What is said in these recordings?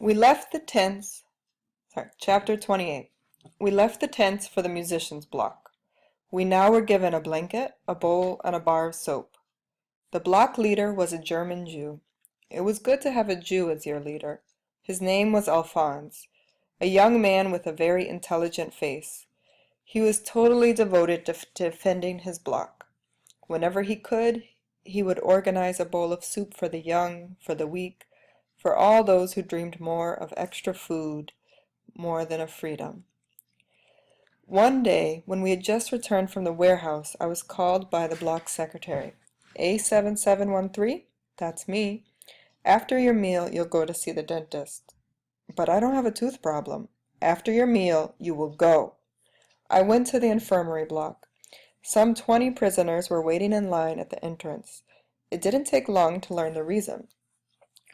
We left the tents, Chapter 28. We left the tents for the musicians' block. We now were given a blanket, a bowl, and a bar of soap. The block leader was a German Jew. It was good to have a Jew as your leader. His name was Alphonse, a young man with a very intelligent face. He was totally devoted to defending his block. Whenever he could, he would organize a bowl of soup for the young, for the weak, for all those who dreamed more of extra food more than of freedom. One day, when we had just returned from the warehouse, I was called by the block secretary. A7713? That's me. After your meal, you'll go to see the dentist. But I don't have a tooth problem. After your meal, you will go. I went to the infirmary block. Some 20 prisoners were waiting in line at the entrance. It didn't take long to learn the reason.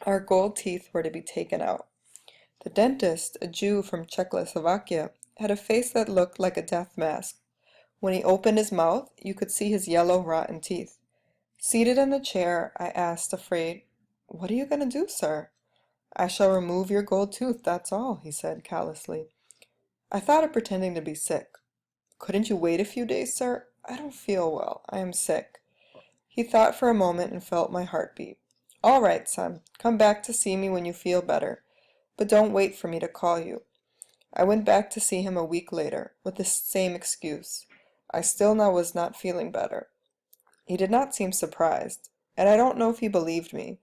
Our gold teeth were to be taken out. The dentist, a Jew from Czechoslovakia, had a face that looked like a death mask. When he opened his mouth, you could see his yellow, rotten teeth. Seated in the chair, I asked, afraid, "What are you going to do, sir?" "I shall remove your gold tooth, that's all," he said callously. I thought of pretending to be sick. "Couldn't you wait a few days, sir? I don't feel well. I am sick." He thought for a moment and felt my heartbeat. "All right, son. Come back to see me when you feel better. But don't wait for me to call you." I went back to see him a week later, with the same excuse. I still was not feeling better. He did not seem surprised, and I don't know if he believed me,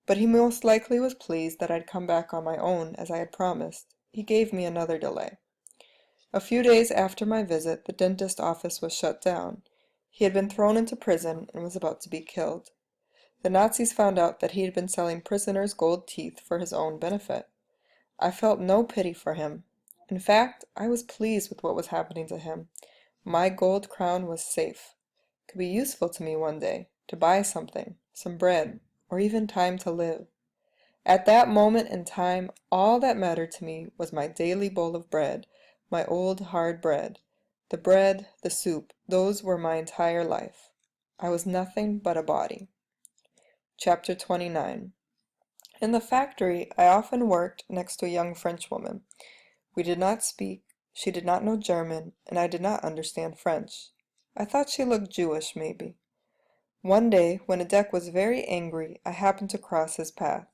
but he most likely was pleased that I'd come back on my own, as I had promised. He gave me another delay. A few days after my visit, the dentist's office was shut down. He had been thrown into prison and was about to be killed. The Nazis found out that he had been selling prisoners' gold teeth for his own benefit. I felt no pity for him. In fact, I was pleased with what was happening to him. My gold crown was safe. It could be useful to me one day, to buy something, some bread, or even time to live. At that moment in time, all that mattered to me was my daily bowl of bread, my old hard bread. The bread, the soup, those were my entire life. I was nothing but a body. Chapter 29. In the factory, I often worked next to a young Frenchwoman. We did not speak, she did not know German, and I did not understand French. I thought she looked Jewish, maybe. One day, when Adek was very angry, I happened to cross his path.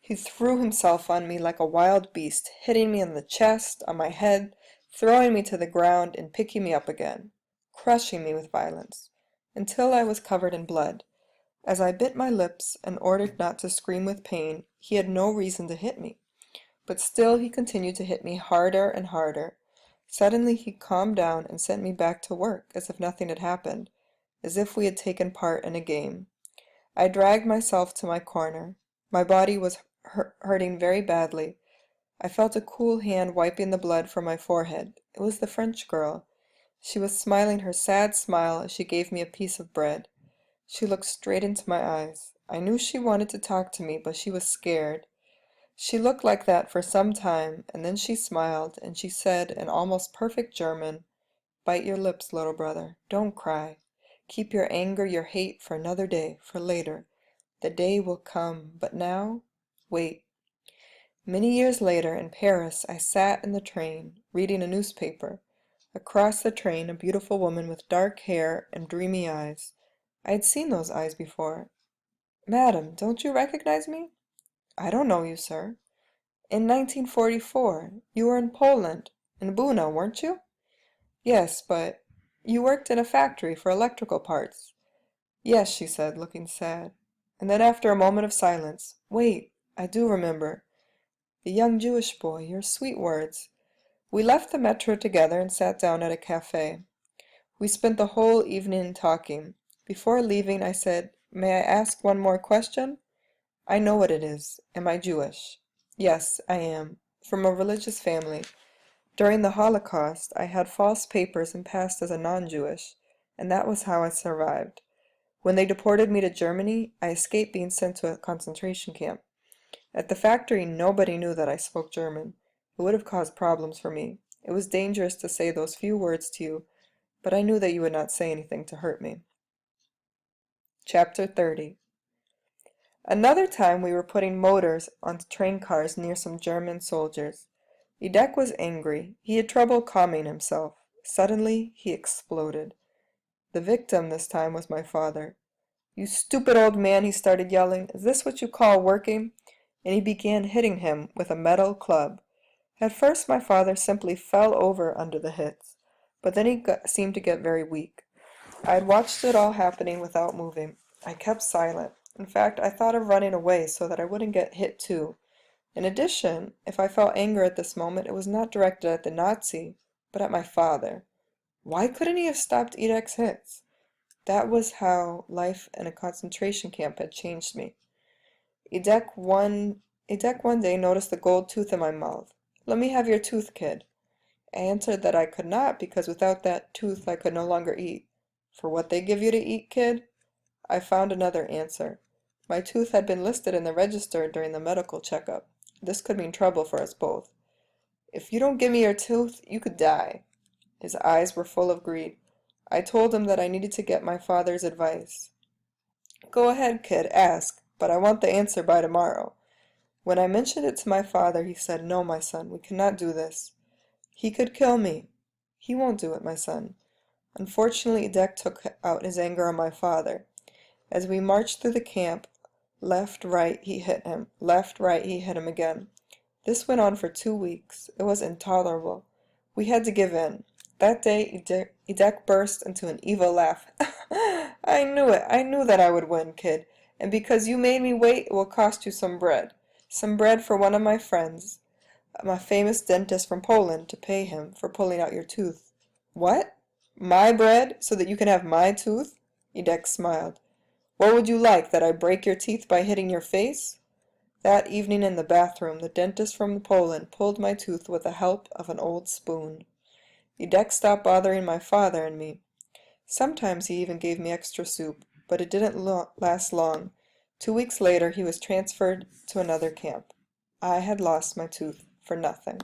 He threw himself on me like a wild beast, hitting me on the chest, on my head, throwing me to the ground and picking me up again, crushing me with violence, until I was covered in blood. As I bit my lips and ordered not to scream with pain, he had no reason to hit me. But still he continued to hit me harder and harder. Suddenly he calmed down and sent me back to work as if nothing had happened, as if we had taken part in a game. I dragged myself to my corner. My body was hurting very badly. I felt a cool hand wiping the blood from my forehead. It was the French girl. She was smiling her sad smile as she gave me a piece of bread. She looked straight into my eyes. I knew she wanted to talk to me, but she was scared. She looked like that for some time, and then she smiled, and she said in almost perfect German, "Bite your lips, little brother. Don't cry. Keep your anger, your hate for another day, for later. The day will come, but now, wait." Many years later, in Paris, I sat in the train, reading a newspaper. Across the train, a beautiful woman with dark hair and dreamy eyes. I had seen those eyes before. "Madam, don't you recognize me?" "I don't know you, sir." "In 1944, you were in Poland, in Buna, weren't you?" "Yes, but you worked in a factory for electrical parts." "Yes," she said, looking sad. And then after a moment of silence, "Wait, I do remember. The young Jewish boy, your sweet words." We left the metro together and sat down at a cafe. We spent the whole evening talking. Before leaving, I said, "May I ask one more question?" "I know what it is. Am I Jewish?" "Yes, I am. From a religious family. During the Holocaust, I had false papers and passed as a non-Jewish, and that was how I survived. When they deported me to Germany, I escaped being sent to a concentration camp. At the factory, nobody knew that I spoke German. It would have caused problems for me. It was dangerous to say those few words to you, but I knew that you would not say anything to hurt me. Chapter 30. Another time we were putting motors onto train cars near some German soldiers. Edek was angry. He had trouble calming himself. Suddenly, he exploded. The victim this time was my father. "You stupid old man," he started yelling. "Is this what you call working?" And he began hitting him with a metal club. At first my father simply fell over under the hits, but then he seemed to get very weak. I had watched it all happening without moving. I kept silent. In fact, I thought of running away so that I wouldn't get hit too. In addition, if I felt anger at this moment, it was not directed at the Nazi, but at my father. Why couldn't he have stopped Edek's hits? That was how life in a concentration camp had changed me. Edek one day noticed the gold tooth in my mouth. "Let me have your tooth, kid." I answered that I could not because without that tooth I could no longer eat. "For what they give you to eat, kid?" I found another answer. My tooth had been listed in the register during the medical checkup. This could mean trouble for us both. "If you don't give me your tooth, you could die." His eyes were full of greed. I told him that I needed to get my father's advice. "Go ahead, kid, ask, but I want the answer by tomorrow." When I mentioned it to my father, he said, "No, my son, we cannot do this. He could kill me." "He won't do it, my son." Unfortunately, Edek took out his anger on my father. As we marched through the camp, left, right, he hit him. Left, right, he hit him again. This went on for 2 weeks. It was intolerable. We had to give in. That day, Edek burst into an evil laugh. "I knew it. I knew that I would win, kid. And because you made me wait, it will cost you some bread. Some bread for one of my friends, a famous dentist from Poland, to pay him for pulling out your tooth." "What? My bread, so that you can have my tooth?" Edek smiled. "What would you like, that I break your teeth by hitting your face?" That evening in the bathroom, the dentist from Poland pulled my tooth with the help of an old spoon. Edek stopped bothering my father and me. Sometimes he even gave me extra soup, but it didn't last long. 2 weeks later, he was transferred to another camp. I had lost my tooth for nothing.